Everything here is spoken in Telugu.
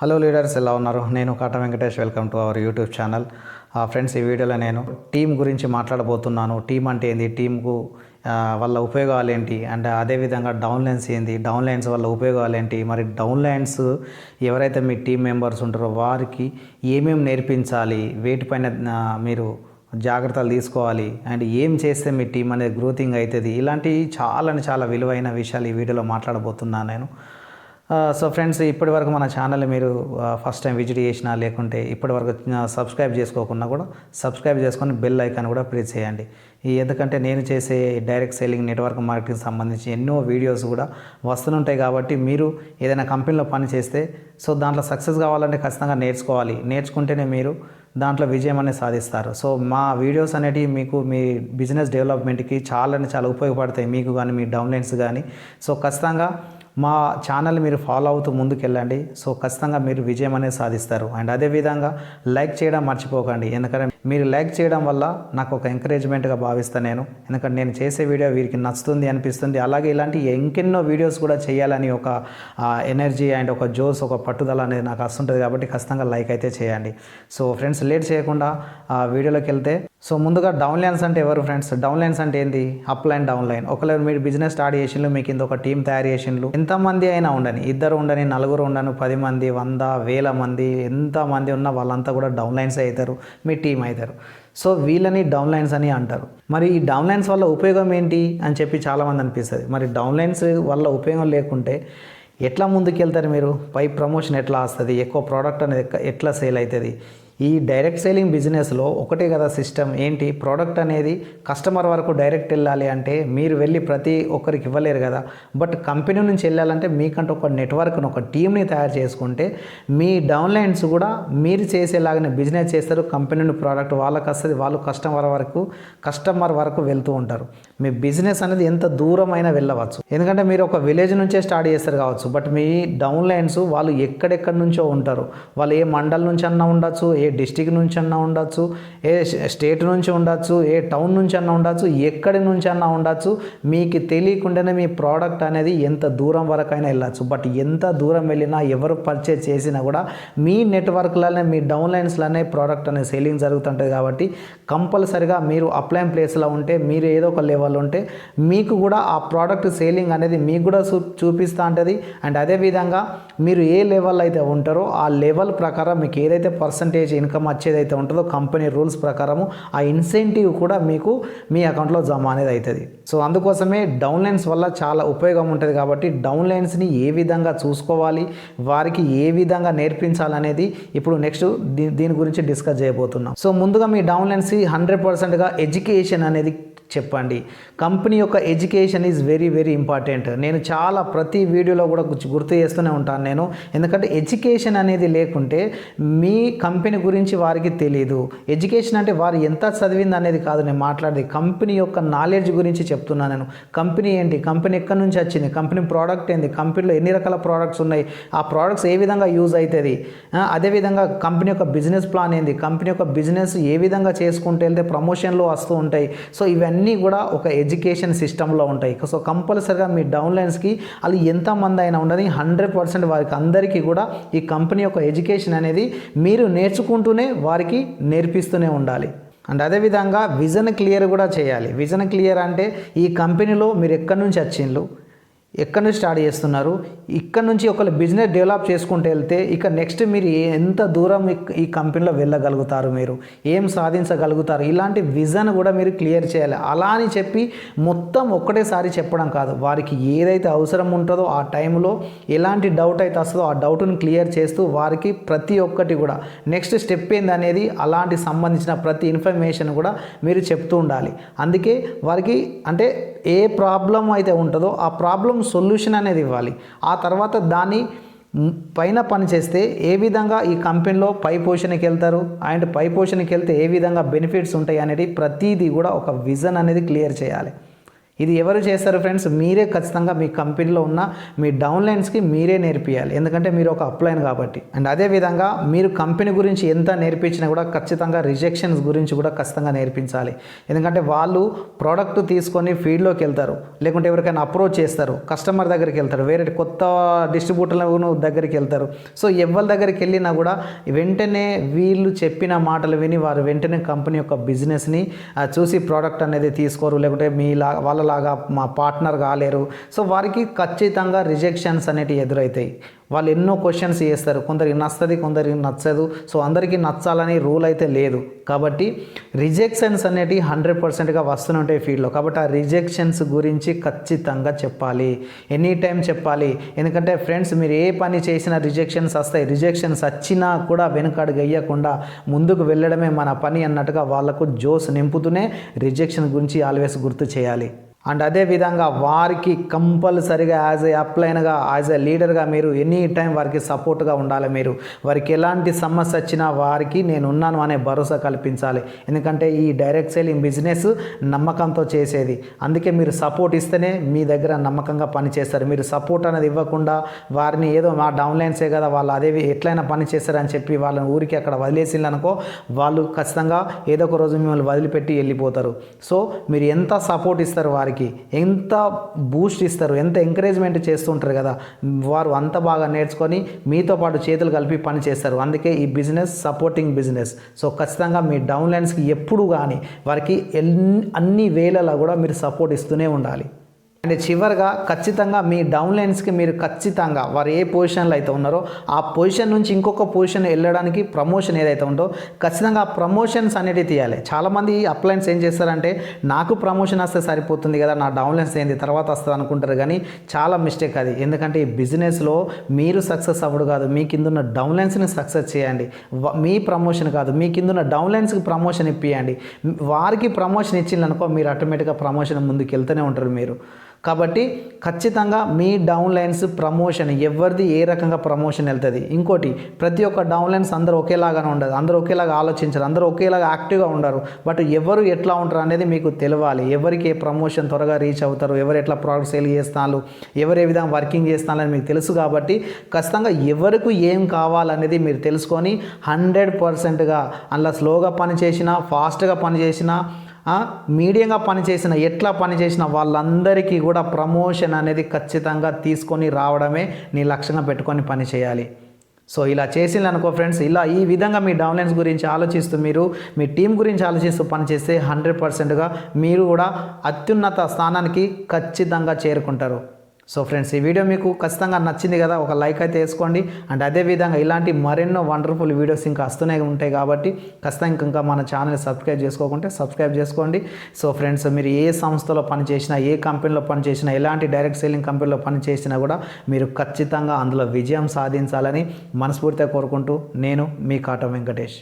హలో లీడర్స్, ఎలా ఉన్నారు? నేను Kata Venkatesh. Welcome to our YouTube channel. Friends, ఈ వీడియోలో నేను టీం గురించి మాట్లాడబోతున్నాను. టీం అంటే ఏంది, టీంకు వల్ల ఉపయోగాలు ఏంటి, అండ్ అదేవిధంగా డౌన్లైన్స్ ఏంది, డౌన్లైన్స్ వల్ల ఉపయోగాలు ఏంటి, మరి డౌన్లైన్స్ ఎవరైతే మీ టీం మెంబర్స్ ఉంటారో వారికి ఏమేమి నేర్పించాలి, వేటిపైన మీరు జాగ్రత్తలు తీసుకోవాలి, అండ్ ఏం చేస్తే మీ టీం అనేది గ్రోతింగ్ అవుతుంది, ఇలాంటి చాలా విలువైన విషయాలు ఈ వీడియోలో మాట్లాడబోతున్నాను నేను. సో ఫ్రెండ్స్, ఇప్పటి వరకు మన ఛానల్ మీరు ఫస్ట్ టైం విజిట్ చేసినా లేకుంటే ఇప్పటి వరకు సబ్స్క్రైబ్ చేసుకోకుండా కూడా సబ్స్క్రైబ్ చేసుకొని బెల్ ఐకాన్ కూడా ప్రెస్ చేయండి. ఎందుకంటే నేను చేసే డైరెక్ట్ సెల్లింగ్, నెట్వర్క్ మార్కెటింగ్ సంబంధించి ఎన్నో వీడియోస్ కూడా వస్తుంటాయి. కాబట్టి మీరు ఏదైనా కంపెనీలో పని చేస్తే సో దాంట్లో సక్సెస్ కావాలంటే ఖచ్చితంగా నేర్చుకుంటేనే మీరు దాంట్లో విజయం అనేది సాధిస్తారు. సో మా వీడియోస్ అనేటివి మీకు మీ బిజినెస్ డెవలప్మెంట్కి చాలా ఉపయోగపడతాయి, మీకు కానీ మీ డౌన్లైన్స్ కానీ. సో ఖచ్చితంగా మా ఛానల్ మీరు ఫాలో అవుతూ ముందుకెళ్ళండి. సో ఖచ్చితంగా మీరు విజయం అనేది సాధిస్తారు. అండ్ అదేవిధంగా లైక్ చేయడం మర్చిపోకండి, ఎందుకంటే మీరు లైక్ చేయడం వల్ల నాకు ఒక ఎంకరేజ్మెంట్గా భావిస్తాను నేను. ఎందుకంటే నేను చేసే వీడియో వీరికి నచ్చుతుంది అనిపిస్తుంది. అలాగే ఇలాంటి ఇంకెన్నో వీడియోస్ కూడా చేయాలని ఒక ఎనర్జీ అండ్ ఒక జోస్, ఒక పట్టుదల అనేది నాకు వస్తుంటుంది. కాబట్టి ఖచ్చితంగా లైక్ అయితే చేయండి. సో ఫ్రెండ్స్, లేట్ చేయకుండా వీడియోలోకి వెళ్తే, సో ముందుగా డౌన్లైన్స్ అంటే ఎవరు ఫ్రెండ్స్? డౌన్లైన్స్ అంటే ఏంది? Upline, downline. ఒకవేళ మీరు బిజినెస్ స్టార్ట్ చేసిండ్రు, మీకు ఇంత ఒక టీం తయారు చేసిండ్రు, ఎంతమంది అయినా ఉండని, 2 ఉండని, 4 ఉండను, 10 మంది, 100, 1000 మంది, ఎంతమంది ఉన్నా వాళ్ళంతా కూడా డౌన్లైన్స్ అవుతారు, మీ టీం అవుతారు. సో వీళ్ళని డౌన్లైన్స్ అని అంటారు. మరి ఈ డౌన్లైన్స్ వల్ల ఉపయోగం ఏంటి అని చెప్పి చాలామంది అనిపిస్తుంది. మరి డౌన్లైన్స్ వల్ల ఉపయోగం లేకుంటే ఎట్లా ముందుకెళ్తారు మీరు? పై ప్రమోషన్ ఎట్లా వస్తుంది, ఎక్కువ ప్రోడక్ట్ అనేది ఎట్లా సేల్ అవుతుంది? ఈ డైరెక్ట్ సేలింగ్ బిజినెస్లో ఒకటే కదా సిస్టమ్. ఏంటి? ప్రోడక్ట్ అనేది కస్టమర్ వరకు డైరెక్ట్ వెళ్ళాలి అంటే మీరు వెళ్ళి ప్రతి ఒక్కరికి ఇవ్వలేరు కదా. బట్ కంపెనీ నుంచి వెళ్ళాలంటే మీకంటే ఒక నెట్వర్క్ను, ఒక టీంని తయారు చేసుకుంటే మీ డౌన్లైన్స్ కూడా మీరు చేసేలాగానే బిజినెస్ చేస్తారు. కంపెనీ నుండి ప్రోడక్ట్ వాళ్ళకి వస్తుంది, వాళ్ళు కస్టమర్ వరకు వెళ్తూ ఉంటారు. మీ బిజినెస్ అనేది ఎంత దూరమైనా వెళ్ళవచ్చు, ఎందుకంటే మీరు ఒక విలేజ్ నుంచే స్టార్ట్ చేస్తారు కావచ్చు. బట్ మీ డౌన్లైన్స్ వాళ్ళు ఎక్కడెక్కడి నుంచో ఉంటారు. వాళ్ళు ఏ మండల్ నుంచి అన్నా ఉండొచ్చు, ఏ డిస్టిక్ నుంచి అన్నా ఉండొచ్చు, ఏ స్టేట్ నుంచి ఉండొచ్చు, ఏ టౌన్ నుంచి అన్నా ఉండొచ్చు, ఎక్కడి నుంచి అన్నా ఉండొచ్చు. మీకు తెలియకుండానే మీ ప్రోడక్ట్ అనేది ఎంత దూరం వరకైనా వెళ్ళచ్చు. బట్ ఎంత దూరం వెళ్ళినా, ఎవరు పర్చేజ్ చేసినా కూడా మీ నెట్వర్క్లోనే, మీ డౌన్లైన్స్లోనే ప్రోడక్ట్ అనేది సేలింగ్ జరుగుతుంటుంది. కాబట్టి కంపల్సరిగా మీరు అప్లైన్ ప్లేస్లో ఉంటే, మీరు ఏదో ఒక లెవెల్ ఉంటే మీకు కూడా ఆ ప్రోడక్ట్ సేలింగ్ అనేది మీకు కూడా చూపిస్తూ ఉంటుంది. అండ్ అదేవిధంగా మీరు ఏ లెవెల్ అయితే ఉంటారో ఆ లెవెల్ ప్రకారం మీకు ఏదైతే పర్సంటేజ్ ఇన్కమ్ వచ్చేదైతే ఉంటుందో కంపెనీ రూల్స్ ప్రకారము ఆ ఇన్సెంటివ్ కూడా మీకు మీ అకౌంట్లో జమ అనేది అవుతుంది. సో అందుకోసమే డౌన్లైన్స్ వల్ల చాలా ఉపయోగం ఉంటుంది. కాబట్టి డౌన్లైన్స్ని ఏ విధంగా చూసుకోవాలి, వారికి ఏ విధంగా నేర్పించాలనేది ఇప్పుడు నెక్స్ట్ దీని గురించి డిస్కస్ చేయబోతున్నాం. సో ముందుగా మీ డౌన్లైన్స్ 100%గా ఎడ్యుకేషన్ అనేది చెప్పండి. కంపెనీ యొక్క ఎడ్యుకేషన్ ఈజ్ వెరీ ఇంపార్టెంట్. నేను ప్రతి వీడియోలో కూడా గుర్తు చేస్తూనే ఉంటాను నేను. ఎందుకంటే ఎడ్యుకేషన్ అనేది లేకుంటే మీ కంపెనీ గురించి వారికి తెలియదు. ఎడ్యుకేషన్ అంటే వారు ఎంత చదివింది అనేది కాదు నేను మాట్లాడేది, కంపెనీ యొక్క నాలెడ్జ్ గురించి చెప్తున్నాను నేను. కంపెనీ ఏంటి, కంపెనీ ఎక్కడి నుంచి వచ్చింది, కంపెనీ ప్రోడక్ట్ ఏంది, కంపెనీలో ఎన్ని రకాల ప్రోడక్ట్స్ ఉన్నాయి, ఆ ప్రోడక్ట్స్ ఏ విధంగా యూజ్ అవుతుంది, అదేవిధంగా కంపెనీ యొక్క బిజినెస్ ప్లాన్ ఏంది, కంపెనీ యొక్క బిజినెస్ ఏ విధంగా చేసుకుంటూ వెళ్తే ప్రమోషన్లు వస్తూ ఉంటాయి. సో ఇవన్నీ కూడా ఒక ఎడ్యుకేషన్ సిస్టంలో ఉంటాయి. సో కంపల్సరిగా మీ డౌన్లైన్స్కి అది ఎంతమంది అయినా ఉండదు, 100% వారికి అందరికీ కూడా ఈ కంపెనీ యొక్క ఎడ్యుకేషన్ అనేది మీరు నేర్చుకుంటూనే వారికి నేర్పిస్తూనే ఉండాలి. అండ్ అదేవిధంగా విజన్ క్లియర్ కూడా చేయాలి. విజన్ క్లియర్ అంటే ఈ కంపెనీలో మీరు ఎక్కడి నుంచి వచ్చిండ్రు, ఎక్కడి నుంచి స్టార్ట్ చేస్తున్నారు, ఇక్కడ నుంచి ఒకళ్ళు బిజినెస్ డెవలప్ చేసుకుంటూ వెళ్తే ఇక నెక్స్ట్ మీరు ఎంత దూరం ఈ కంపెనీలో వెళ్ళగలుగుతారు, మీరు ఏం సాధించగలుగుతారు, ఇలాంటి విజన్ కూడా మీరు క్లియర్ చేయాలి. అలా అని చెప్పి మొత్తం ఒక్కటేసారి చెప్పడం కాదు. వారికి ఏదైతే అవసరం ఉంటుందో ఆ టైంలో ఎలాంటి డౌట్ అయితే వస్తుందో ఆ డౌట్ని క్లియర్ చేస్తూ వారికి ప్రతి ఒక్కటి కూడా నెక్స్ట్ స్టెప్ ఏందనేది అలాంటి సంబంధించిన ప్రతి ఇన్ఫర్మేషన్ కూడా మీరు చెప్తూ ఉండాలి. అందుకే వారికి అంటే ఏ ప్రాబ్లం అయితే ఉంటుందో ఆ ప్రాబ్లం సొల్యూషన్ అనేది ఇవ్వాలి. ఆ తర్వాత దాన్ని పైన పని చేస్తే ఏ విధంగా ఈ కంపెనీలో పై పొజిషన్కి వెళ్తారు, అండ్ పై పొజిషన్కి వెళ్తే ఏ విధంగా బెనిఫిట్స్ ఉంటాయి అనేది ప్రతిదీ కూడా ఒక విజన్ అనేది క్లియర్ చేయాలి. ఇది ఎవరు చేస్తారు ఫ్రెండ్స్? మీరే ఖచ్చితంగా మీ కంపెనీలో ఉన్న మీ డౌన్లైన్స్కి మీరే నేర్పియాలి, ఎందుకంటే మీరు ఒక అప్లైన్ కాబట్టి. అండ్ అదేవిధంగా మీరు కంపెనీ గురించి ఎంత నేర్పించినా కూడా ఖచ్చితంగా రిజెక్షన్స్ గురించి కూడా ఖచ్చితంగా నేర్పించాలి. ఎందుకంటే వాళ్ళు ప్రోడక్ట్ తీసుకొని ఫీల్డ్లోకి వెళ్తారు, లేకుంటే ఎవరికైనా అప్రోచ్ చేస్తారు, కస్టమర్ దగ్గరికి వెళ్తారు, వేరే కొత్త డిస్ట్రిబ్యూటర్ల దగ్గరికి వెళ్తారు. సో ఎవరి దగ్గరికి వెళ్ళినా కూడా వెంటనే వీళ్ళు చెప్పిన మాటలు విని వారు వెంటనే కంపెనీ యొక్క బిజినెస్ని చూసి ప్రోడక్ట్ అనేది తీసుకోరు, లేకుంటే వాళ్ళలాగా మా పార్ట్నర్ కాలేరు. సో వారికి ఖచ్చితంగా రిజెక్షన్స్ అనేటివి ఎదురవుతాయి. వాళ్ళు ఎన్నో క్వశ్చన్స్ చేస్తారు, కొందరికి నచ్చుతుంది, కొందరికి నచ్చదు. సో అందరికీ నచ్చాలని రూల్ అయితే లేదు. కాబట్టి రిజెక్షన్స్ అనేటివి 100%గా వస్తూనే ఉంటాయి ఫీల్డ్లో. కాబట్టి ఆ రిజెక్షన్స్ గురించి ఖచ్చితంగా చెప్పాలి, ఎనీ టైం చెప్పాలి. ఎందుకంటే ఫ్రెండ్స్, మీరు ఏ పని చేసినా రిజెక్షన్స్ వస్తాయి. రిజెక్షన్స్ వచ్చినా కూడా వెనుకడుగు వేయకుండా ముందుకు వెళ్ళడమే మన పని అన్నట్టుగా వాళ్ళకు జోస్ నింపుతూనే రిజెక్షన్ గురించి ఆల్వేస్ గుర్తు చేయాలి. అండ్ అదేవిధంగా వారికి కంపల్సరిగా యాజ్ ఏ అప్లైన్గా, యాజ్ ఏ లీడర్గా మీరు ఎనీ టైం వారికి సపోర్ట్గా ఉండాలి. మీరు వారికి ఎలాంటి సమస్య వచ్చినా వారికి నేను ఉన్నాను అనే భరోసా కల్పించాలి. ఎందుకంటే ఈ డైరెక్ట్ సేలింగ్ బిజినెస్ నమ్మకంతో చేసేది. అందుకే మీరు సపోర్ట్ ఇస్తేనే మీ దగ్గర నమ్మకంగా పనిచేస్తారు. మీరు సపోర్ట్ అనేది ఇవ్వకుండా వారిని ఏదో మా డౌన్లైన్సే కదా వాళ్ళు అదే ఎట్లయినా పని చేస్తారని చెప్పి వాళ్ళని ఊరికి అక్కడ వదిలేసిందనుకో, వాళ్ళు ఖచ్చితంగా ఏదో ఒక రోజు మిమ్మల్ని వదిలిపెట్టి వెళ్ళిపోతారు. సో మీరు ఎంత సపోర్ట్ ఇస్తారు, వారికి ఎంత బూస్ట్ ఇస్తారు, ఎంత ఎంకరేజ్మెంట్ చేస్తుంటారు కదా, వారు అంత బాగా నేర్చుకొని మీతో పాటు చేతులు కలిపి పని చేస్తారు. అందుకే ఈ బిజినెస్ సపోర్టింగ్ బిజినెస్. సో ఖచ్చితంగా మీ డౌన్లైన్స్కి ఎప్పుడు కానీ వారికి అన్ని వేళలా కూడా మీరు సపోర్ట్ ఇస్తూనే ఉండాలి. అండ్ చివరిగా ఖచ్చితంగా మీ డౌన్లైన్స్కి మీరు ఖచ్చితంగా వారు ఏ పొజిషన్లో అయితే ఉన్నారో ఆ పొజిషన్ నుంచి ఇంకొక పొజిషన్ వెళ్ళడానికి ప్రమోషన్ ఏదైతే ఉందో ఖచ్చితంగా ఆ ప్రమోషన్స్ అనేవి తీయాలి. చాలామంది అప్లైన్స్ ఏం చేస్తారంటే, నాకు ప్రమోషన్ వస్తే సరిపోతుంది కదా, నా డౌన్లైన్స్ ఏంది తర్వాత వస్తుంది అనుకుంటారు. కానీ చాలా మిస్టేక్ అది. ఎందుకంటే ఈ బిజినెస్లో మీరు సక్సెస్ అవ్వడు కాదు, మీ కింద ఉన్న డౌన్లైన్స్ని సక్సెస్ చేయండి. మీ ప్రమోషన్ కాదు, మీ కింద ఉన్న డౌన్లైన్స్కి ప్రమోషన్ ఇప్పియండి. వారికి ప్రమోషన్ ఇచ్చిందనుకో మీరు ఆటోమేటిక్గా ప్రమోషన్ ముందుకు వెళ్తూనే ఉంటారు మీరు. కాబట్టి ఖచ్చితంగా మీ డౌన్లైన్స్ ప్రమోషన్ ఎవరిది ఏ రకంగా ప్రమోషన్ వెళ్తుంది. ఇంకోటి, ప్రతి ఒక్క డౌన్లైన్స్ అందరూ ఒకేలాగానే ఉండదు, అందరూ ఒకేలాగా ఆలోచించరు, అందరూ ఒకేలాగా యాక్టివ్గా ఉండరు. బట్ ఎవరు ఎట్లా ఉంటారు అనేది మీకు తెలియాలి. ఎవరికి ఏ ప్రమోషన్ త్వరగా రీచ్ అవుతారు, ఎవరు ఎట్లా ప్రోడక్ట్ సేల్ చేస్తున్నారు, ఎవరు ఏ విధంగా వర్కింగ్ చేస్తున్నారని మీకు తెలుసు. కాబట్టి ఖచ్చితంగా ఎవరికి ఏం కావాలనేది మీరు తెలుసుకొని 100%గా అందులో స్లోగా పని చేసినా, ఫాస్ట్గా పని చేసినా, మీడియంగా పనిచేసిన, ఎట్లా పనిచేసిన వాళ్ళందరికీ కూడా ప్రమోషన్ అనేది ఖచ్చితంగా తీసుకొని రావడమే నీ లక్ష్యంగా పెట్టుకొని పని చేయాలి. సో ఇలా చేసిందనుకో ఫ్రెండ్స్, ఈ విధంగా మీ డౌన్లైన్స్ గురించి ఆలోచిస్తూ మీరు మీ టీం గురించి ఆలోచిస్తూ పనిచేస్తే 100%గా మీరు కూడా అత్యున్నత స్థానానికి ఖచ్చితంగా చేరుకుంటారు. సో ఫ్రెండ్స్, ఈ వీడియో మీకు ఖచ్చితంగా నచ్చింది కదా, ఒక లైక్ అయితే వేసుకోండి. అండ్ అదేవిధంగా ఇలాంటి మరెన్నో వండర్ఫుల్ వీడియోస్ ఇంకా వస్తూనే ఉంటాయి కాబట్టి ఖచ్చితంగా ఇంకా మన ఛానల్ సబ్స్క్రైబ్ చేసుకోకుంటే సబ్స్క్రైబ్ చేసుకోండి. సో ఫ్రెండ్స్, మీరు ఏ సంస్థలో పనిచేసినా, ఏ కంపెనీలో పనిచేసినా, ఎలాంటి డైరెక్ట్ సేలింగ్ కంపెనీలో పనిచేసినా కూడా మీరు ఖచ్చితంగా అందులో విజయం సాధించాలని మనస్ఫూర్తిగా కోరుకుంటూ నేను మీ కాటం వెంకటేష్.